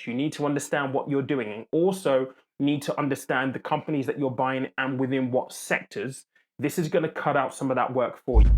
You need to understand what you're doing, and also need to understand the companies that you're buying and within what sectors. This is going to cut out some of that work for you.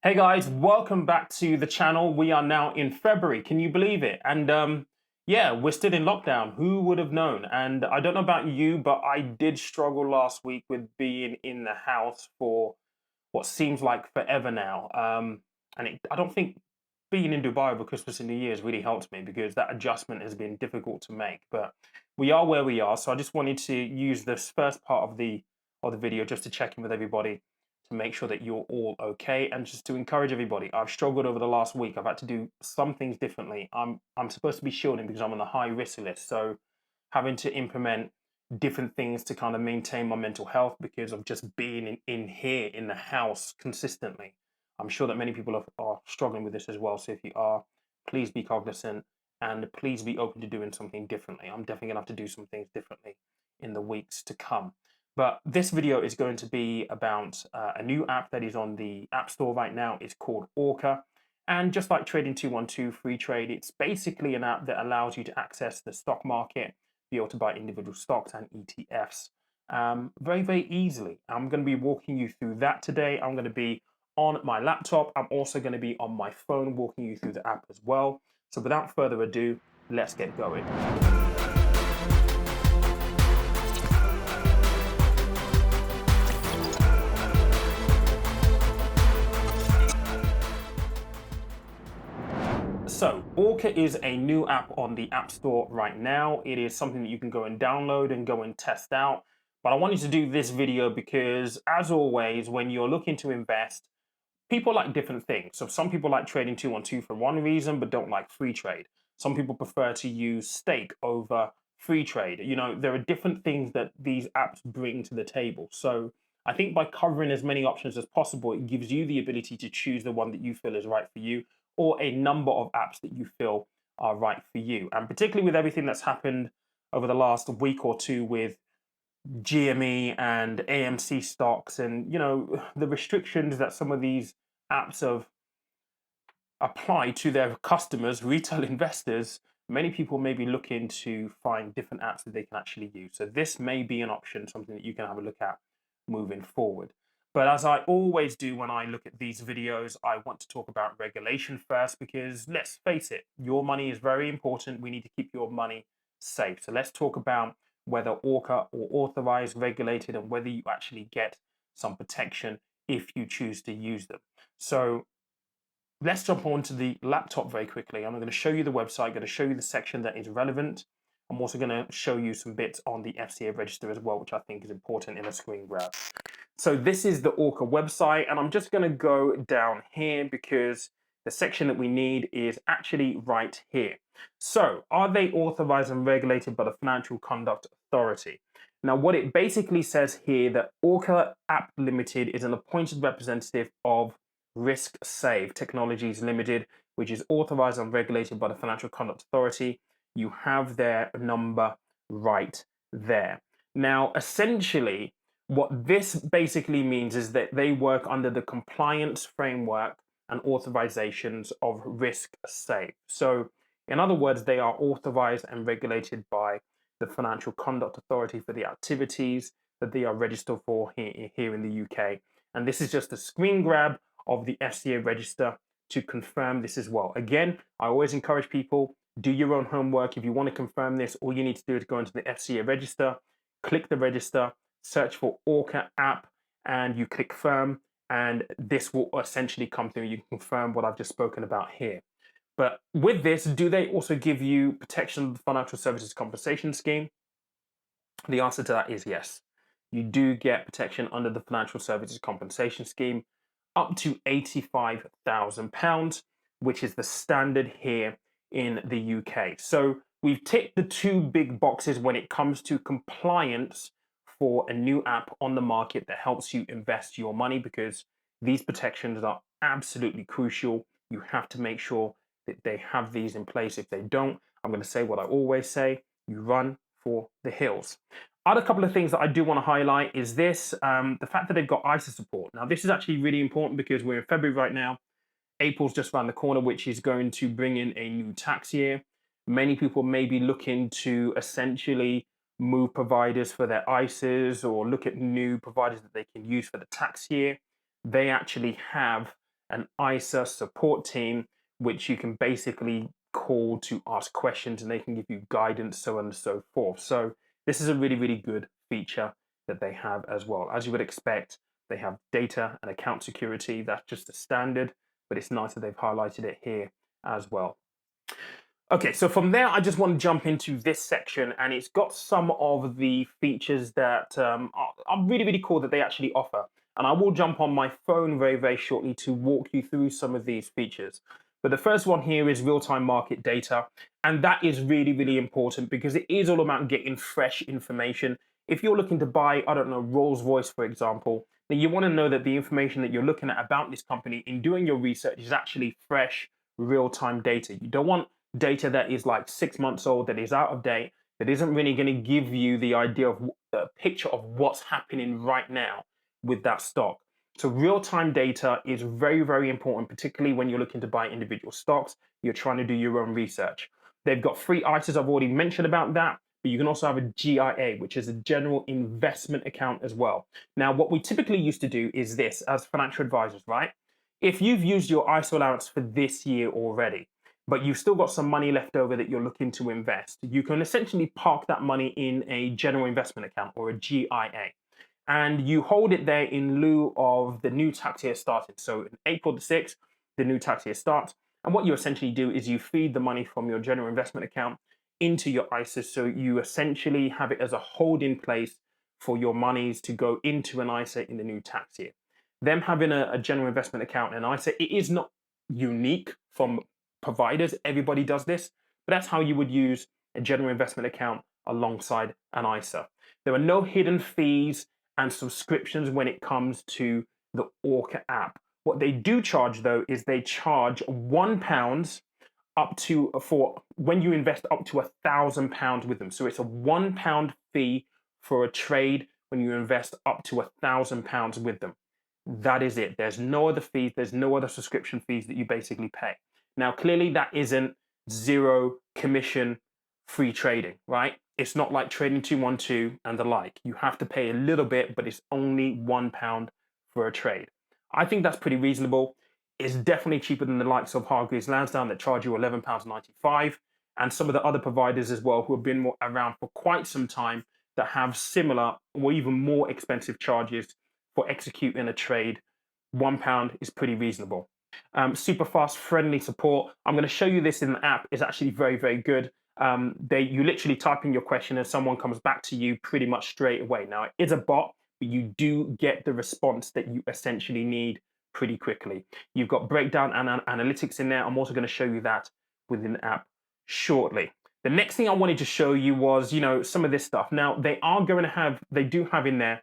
Hey guys, welcome back to the channel. We are now in February. Can you believe it? And yeah, we're still in lockdown. Who would have known? And I don't know about you, but I did struggle last week with being in the house for what seems like forever now. I don't think being in Dubai over Christmas and New Year's really helped me because that adjustment has been difficult to make. But we are where we are. So I just wanted to use this first part of the video just to check in with everybody to make sure that you're all okay and just to encourage everybody. I've struggled over the last week. I've had to do some things differently. I'm supposed to be shielding because I'm on the high risk list. So having to implement different things to kind of maintain my mental health because of just being in here in the house consistently. I'm sure that many people are struggling with this as well. So if you are, please be cognizant and please be open to doing something differently. I'm definitely gonna have to do some things differently in the weeks to come. But this video is going to be about a new app that is on the App Store right now. It's called ORCA. And just like Trading 212 Free Trade, it's basically an app that allows you to access the stock market, be able to buy individual stocks and ETFs very, very easily. I'm going to be walking you through that today. I'm going to be on my laptop. I'm also going to be on my phone walking you through the app as well. So without further ado, let's get going. So, ORCA is a new app on the App Store right now. It is something that you can go and download and go and test out. But I wanted to do this video because, as always, when you're looking to invest, people like different things. So some people like Trading 212 for one reason, but don't like free trade. Some people prefer to use stake over free trade. You know, there are different things that these apps bring to the table. So I think by covering as many options as possible, it gives you the ability to choose the one that you feel is right for you, or a number of apps that you feel are right for you. And particularly with everything that's happened over the last week or two with GME and AMC stocks, and you know, the restrictions that some of these apps have applied to their customers, retail investors, many people may be looking to find different apps that they can actually use. So this may be an option, something that you can have a look at moving forward. But as I always do when I look at these videos, I want to talk about regulation first because let's face it, your money is very important. We need to keep your money safe. So let's talk about whether ORCA or authorized, regulated, and whether you actually get some protection if you choose to use them. So let's jump onto the laptop very quickly. I'm going to show you the website, going to show you the section that is relevant. I'm also going to show you some bits on the FCA register as well, which I think is important in a screen grab. So this is the ORCA website, and I'm just going to go down here because the section that we need is actually right here. So are they authorized and regulated by the Financial Conduct Authority? Now, what it basically says here that ORCA App Limited is an appointed representative of RiskSave Technologies Limited, which is authorized and regulated by the Financial Conduct Authority. You have their number right there. Now, essentially, what this basically means is that they work under the compliance framework and authorizations of RiskSave. So, in other words, they are authorized and regulated by the Financial Conduct Authority for the activities that they are registered for here in the UK. And this is just a screen grab of the FCA register to confirm this as well. Again, I always encourage people, do your own homework. If you want to confirm this, all you need to do is go into the FCA register, click the register, search for ORCA app, and you click firm, and this will essentially come through. You can confirm what I've just spoken about here. But with this, do they also give you protection of the Financial Services Compensation Scheme? The answer to that is yes. You do get protection under the Financial Services Compensation Scheme up to £85,000, which is the standard here in the UK. So we've ticked the two big boxes when it comes to compliance for a new app on the market that helps you invest your money, because these protections are absolutely crucial. You have to make sure that they have these in place. If they don't, I'm going to say what I always say, you run for the hills. Other couple of things that I do want to highlight is this, the fact that they've got ISA support. Now, this is actually really important because we're in February right now. April's just around the corner, which is going to bring in a new tax year. Many people may be looking to essentially move providers for their ISAs or look at new providers that they can use for the tax year. They actually have an ISA support team, which you can basically call to ask questions and they can give you guidance, so on and so forth. So this is a really, really good feature that they have as well. As you would expect, they have data and account security. That's just a standard, but it's nice that they've highlighted it here as well. Okay, so from there, I just want to jump into this section, and it's got some of the features that are really, really cool that they actually offer. And I will jump on my phone very, very shortly to walk you through some of these features. But the first one here is real-time market data. And that is really, really important because it is all about getting fresh information. If you're looking to buy, I don't know, Rolls-Royce, for example, then you want to know that the information that you're looking at about this company in doing your research is actually fresh, real-time data. You don't want data that is like 6 months old, that is out of date, that isn't really going to give you the idea of a picture of what's happening right now with that stock. So real-time data is very, very important, particularly when you're looking to buy individual stocks, you're trying to do your own research. They've got free ISAs, I've already mentioned about that, but you can also have a GIA, which is a general investment account as well. Now, what we typically used to do is this as financial advisors, right? If you've used your ISA allowance for this year already, but you've still got some money left over that you're looking to invest, you can essentially park that money in a general investment account or a GIA. And you hold it there in lieu of the new tax year starting. So in April the 6th, the new tax year starts. And what you essentially do is you feed the money from your general investment account into your ISA. So you essentially have it as a holding place for your monies to go into an ISA in the new tax year. Them having a general investment account and ISA, it is not unique from providers. Everybody does this, but that's how you would use a general investment account alongside an ISA. There are no hidden fees and subscriptions when it comes to the ORCA app. What they do charge though is they charge £1 up to for when you invest up to £1,000 with them. So it's a £1 fee for a trade when you invest up to £1,000 with them. That is it. There's no other fees. There's no other subscription fees that you basically pay. Now, clearly that isn't zero commission free trading, right? It's not like trading 212 and the like. You have to pay a little bit, but it's only £1 for a trade. I think that's pretty reasonable. It's definitely cheaper than the likes of Hargreaves Lansdown that charge you £11.95, and some of the other providers as well who have been around for quite some time that have similar or even more expensive charges for executing a trade. £1 is pretty reasonable. Super fast, friendly support. I'm going to show you this in the app. It's actually very, very good. You literally type in your question and someone comes back to you pretty much straight away. Now, it is a bot, but you do get the response that you essentially need pretty quickly. You've got breakdown and analytics in there. I'm also going to show you that within the app shortly. The next thing I wanted to show you was, some of this stuff. Now, they do have in there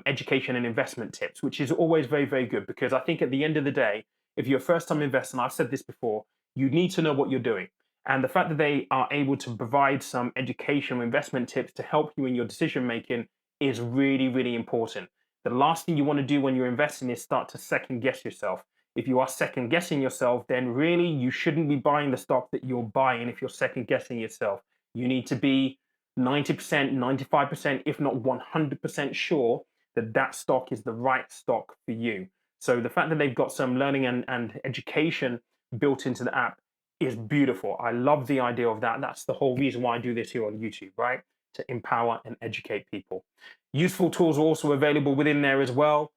education and investment tips, which is always very, very good, because I think at the end of the day, if you're a first-time investor, and I've said this before, you need to know what you're doing. And the fact that they are able to provide some educational investment tips to help you in your decision-making is really, really important. The last thing you want to do when you're investing is start to second-guess yourself. If you are second-guessing yourself, then really you shouldn't be buying the stock that you're buying if you're second-guessing yourself. You need to be 90%, 95%, if not 100% sure that that stock is the right stock for you. So the fact that they've got some learning and education built into the app is beautiful. I love the idea of that. That's the whole reason why I do this here on YouTube, right? To empower and educate people. Useful tools are also available within there as well.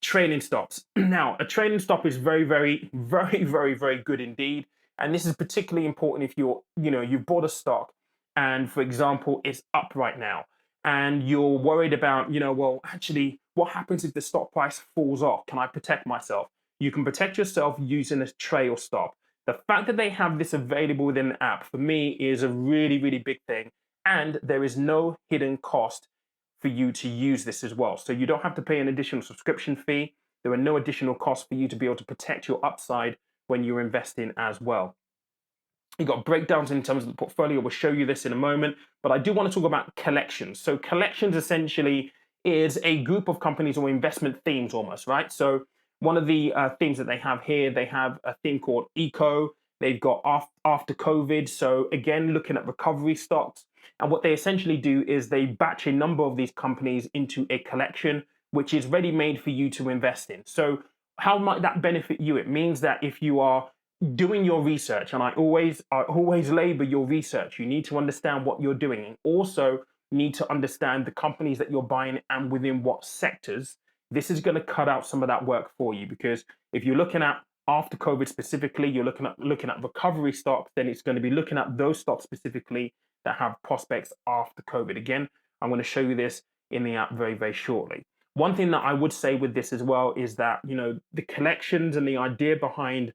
Training stops. Now, a training stop is very, very, very, very, very good indeed. And this is particularly important if you've bought a stock and, for example, it's up right now, and you're worried about, well, actually, what happens if the stock price falls off? Can I protect myself? You can protect yourself using a trail stop. The fact that they have this available within the app, for me, is a really, really big thing. And there is no hidden cost for you to use this as well. So you don't have to pay an additional subscription fee. There are no additional costs for you to be able to protect your upside when you're investing as well. You've got breakdowns in terms of the portfolio. We'll show you this in a moment, but I do want to talk about collections. So collections essentially is a group of companies or investment themes almost, right? So one of the themes that they have here, they have a theme called Eco. They've got after COVID. So again, looking at recovery stocks. And what they essentially do is they batch a number of these companies into a collection, which is ready made for you to invest in. So how might that benefit you? It means that if you are doing your research, and I always labor your research, you need to understand what you're doing, and also need to understand the companies that you're buying and within what sectors. This is going to cut out some of that work for you, because if you're looking at after COVID specifically, you're looking at recovery stocks, then it's going to be looking at those stocks specifically that have prospects after COVID. Again, I'm going to show you this in the app very, very shortly. One thing that I would say with this as well is that, the collections and the idea behind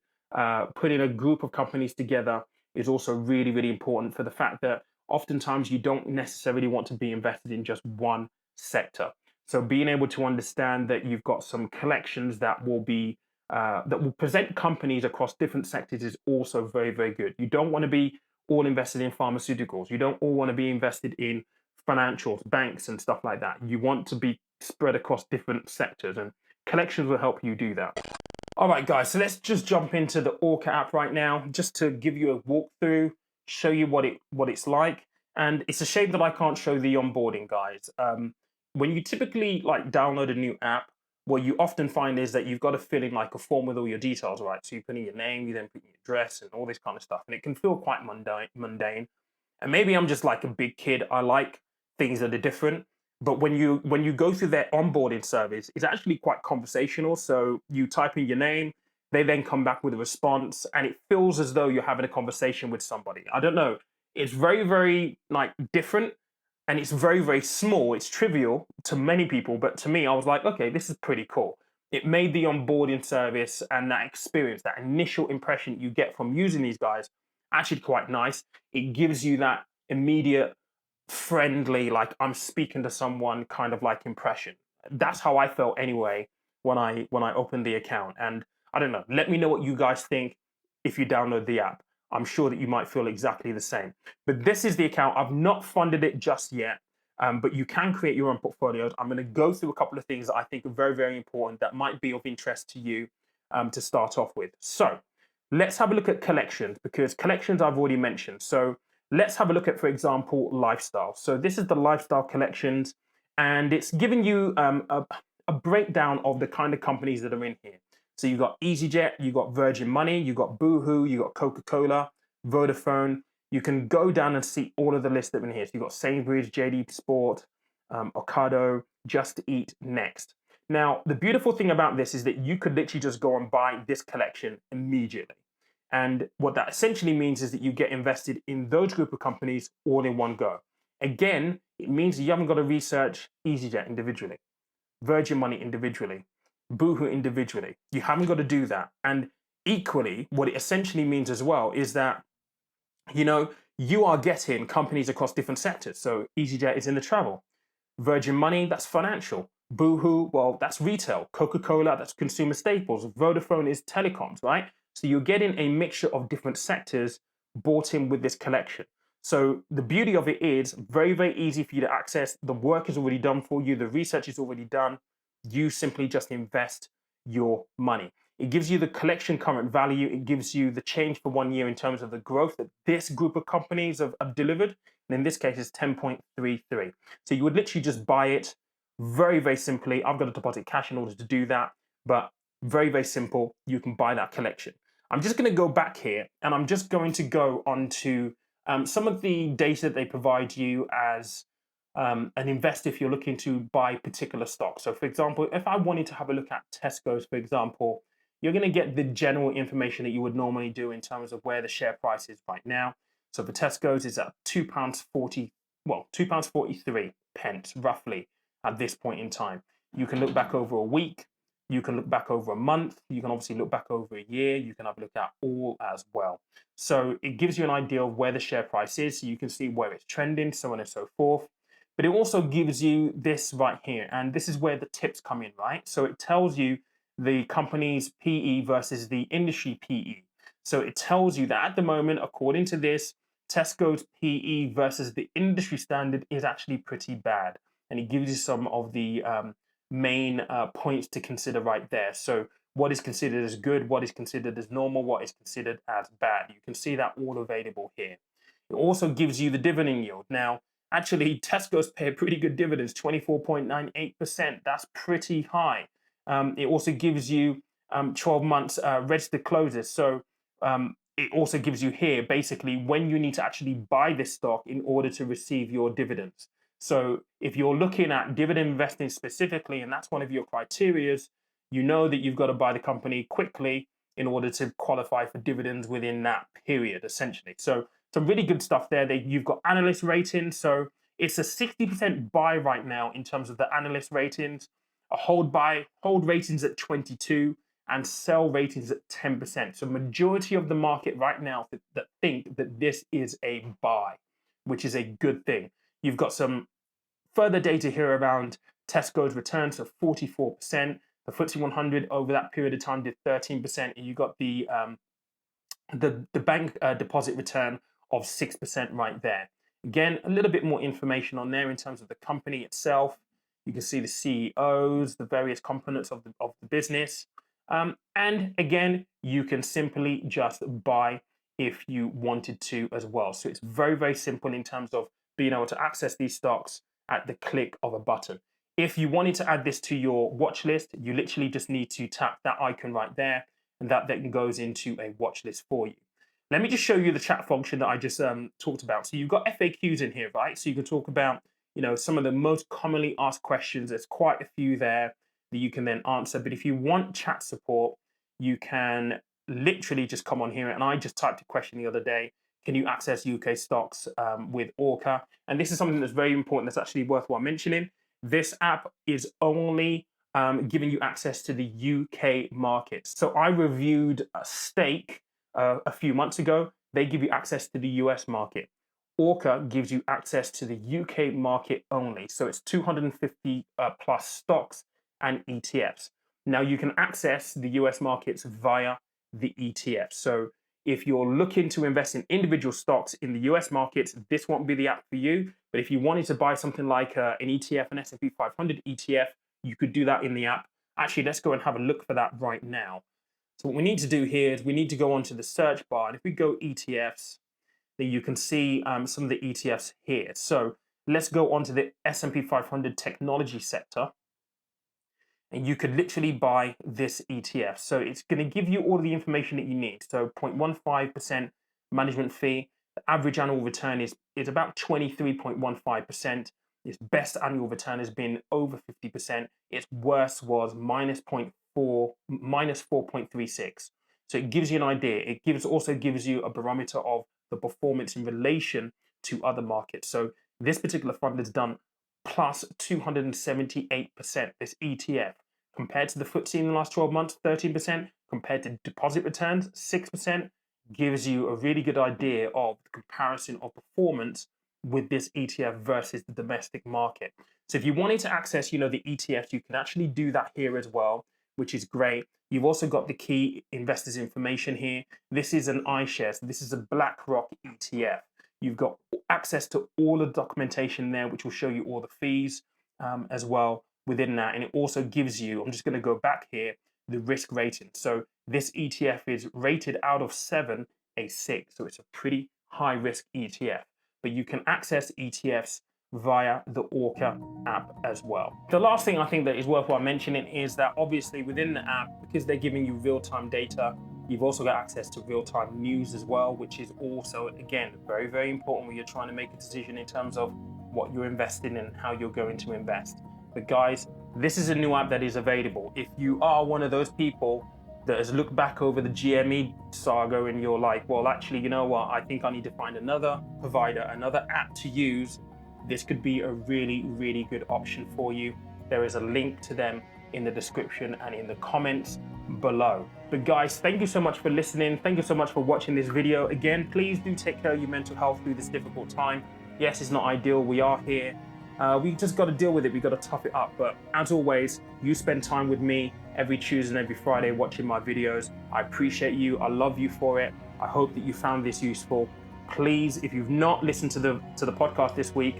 putting a group of companies together is also really, really important, for the fact that oftentimes you don't necessarily want to be invested in just one sector. So being able to understand that you've got some collections that will present companies across different sectors is also very, very good. You don't want to be all invested in pharmaceuticals. You don't all want to be invested in financials, banks, and stuff like that. You want to be spread across different sectors, and collections will help you do that. All right, guys, so let's just jump into the ORCA app right now, just to give you a walkthrough, show you what it's like. And it's a shame that I can't show the onboarding, guys. When you typically download a new app, what you often find is that you've got to fill in like a form with all your details, right? So you put in your name, you then put in your address and all this kind of stuff, and it can feel quite mundane. And maybe I'm just like a big kid. I like things that are different. But when you go through their onboarding service, it's actually quite conversational. So you type in your name, they then come back with a response, and it feels as though you're having a conversation with somebody. I don't know. It's very, very different, and it's very, very small. It's trivial to many people, but to me, I was like, okay, this is pretty cool. It made the onboarding service and that experience, that initial impression you get from using these guys, actually quite nice. It gives you that immediate friendly, like I'm speaking to someone kind of like impression. That's how I felt anyway when I opened the account. And I don't know, let me know what you guys think if you download the app. I'm sure that you might feel exactly the same. But this is the account. I've not funded it just yet, but you can create your own portfolios. I'm going to go through a couple of things that I think are very, very important that might be of interest to you to start off with. So let's have a look at collections, because collections I've already mentioned. So let's have a look at, for example, lifestyle. So this is the lifestyle collections, and it's giving you a breakdown of the kind of companies that are in here. So you've got EasyJet, you've got Virgin Money, you've got Boohoo, you've got Coca-Cola, Vodafone. You can go down and see all of the lists that are in here. So you've got Sainsbury's, JD Sport, Ocado, Just Eat, Next. Now, the beautiful thing about this is that you could literally just go and buy this collection immediately. And what that essentially means is that you get invested in those group of companies all in one go. Again, it means you haven't got to research EasyJet individually, Virgin Money individually, Boohoo individually. You haven't got to do that. And equally, what it essentially means as well is that, you are getting companies across different sectors. So EasyJet is in the travel. Virgin Money, that's financial. Boohoo, well, that's retail. Coca-Cola, that's consumer staples. Vodafone is telecoms, right? So you're getting a mixture of different sectors bought in with this collection. So the beauty of it is very, very easy for you to access. The work is already done for you. The research is already done. You simply just invest your money. It gives you the collection current value. It gives you the change for 1 year in terms of the growth that this group of companies have delivered. And in this case, it's 10.33. So you would literally just buy it very, very simply. I've got to deposit cash in order to do that, but very, very simple. You can buy that collection. I'm just going to go back here, and I'm just going to go on to some of the data that they provide you as an investor if you're looking to buy particular stocks. So for example, if I wanted to have a look at Tesco's, for example, you're going to get the general information that you would normally do in terms of where the share price is right now. So for Tesco's, it's at £2.40, well, £2.43 pence roughly at this point in time. You can look back over a week, you can look back over a month, you can obviously look back over a year, you can have a look at all as well. So it gives you an idea of where the share price is, so you can see where it's trending, so on and so forth. But it also gives you this right here, and this is where the tips come in, right? So it tells you the company's PE versus the industry PE. So it tells you that at the moment, according to this, Tesco's PE versus the industry standard is actually pretty bad. And it gives you some of the main points to consider right there. So what is considered as good, what is considered as normal, what is considered as bad. You can see that all available here. It also gives you the dividend yield. Now, actually, Tesco's pay pretty good dividends, 24.98%. That's pretty high. It also gives you 12 months registered closes. So it also gives you here basically when you need to actually buy this stock in order to receive your dividends. So if you're looking at dividend investing specifically, and that's one of your criterias, you know that you've got to buy the company quickly in order to qualify for dividends within that period, essentially. So some really good stuff there. You've got analyst ratings. So it's a 60% buy right now in terms of the analyst ratings, a hold ratings at 22, and sell ratings at 10%. So majority of the market right now that think that this is a buy, which is a good thing. You've got some further data here around Tesco's returns of 44%. The FTSE 100 over that period of time did 13%, and you got the bank deposit return of 6% right there. Again, a little bit more information on there in terms of the company itself. You can see the CEOs, the various components of the business. And again, you can simply just buy if you wanted to as well. So it's very, very simple in terms of being able to access these stocks at the click of a button. If you wanted to add this to your watch list, you literally just need to tap that icon right there, and that then goes into a watch list for you. Let me just show you the chat function that I just talked about. So you've got FAQs in here, right? So you can talk about, some of the most commonly asked questions. There's quite a few there that you can then answer. But if you want chat support, you can literally just come on here. And I just typed a question the other day. Can you access UK stocks with ORCA? And this is something that's very important, that's actually worthwhile mentioning. This app is only giving you access to the UK market. So I reviewed a Stake a few months ago. They give you access to the US market. ORCA gives you access to the UK market only. So it's 250 plus stocks and ETFs. Now you can access the US markets via the ETF. So if you're looking to invest in individual stocks in the US markets, this won't be the app for you. But if you wanted to buy something like an ETF, an S&P 500 ETF, you could do that in the app. Actually, let's go and have a look for that right now. So what we need to do here is we need to go onto the search bar. And if we go ETFs, then you can see some of the ETFs here. So let's go onto the S&P 500 technology sector. And you could literally buy this ETF. So it's going to give you all the information that you need. So 0.15% management fee. The average annual return is about 23.15%. Its best annual return has been over 50%. Its worst was minus 4.36. So it gives you an idea. It also gives you a barometer of the performance in relation to other markets. So this particular fund has done plus 278%, this ETF. Compared to the FTSE in the last 12 months, 13%. Compared to deposit returns, 6%. Gives you a really good idea of the comparison of performance with this ETF versus the domestic market. So if you wanted to access, the ETFs, you can actually do that here as well, which is great. You've also got the key investors information here. This is an iShares. So this is a BlackRock ETF. You've got access to all the documentation there, which will show you all the fees as well within that. And it also gives you, I'm just going to go back here, the risk rating. So this ETF is rated out of 7, a 6. So it's a pretty high risk ETF. But you can access ETFs via the ORCA app as well. The last thing I think that is worthwhile mentioning is that obviously within the app, because they're giving you real-time data, you've also got access to real-time news as well, which is also, again, very, very important when you're trying to make a decision in terms of what you're investing in and how you're going to invest. But guys, this is a new app that is available. If you are one of those people that has looked back over the GME saga and you're like, well, actually, you know what? I think I need to find another provider, another app to use. This could be a really, really good option for you. There is a link to them in the description and in the comments below. But guys, thank you so much for listening. Thank you so much for watching this video. Again, please do take care of your mental health through this difficult time. Yes, it's not ideal. We are here. We just got to deal with it. We got to tough it up. But as always, you spend time with me every Tuesday and every Friday watching my videos. I appreciate you. I love you for it. I hope that you found this useful. Please, if you've not listened to the podcast this week,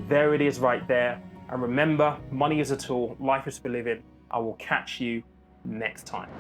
there it is right there. And remember, money is a tool. Life is for living. I will catch you next time.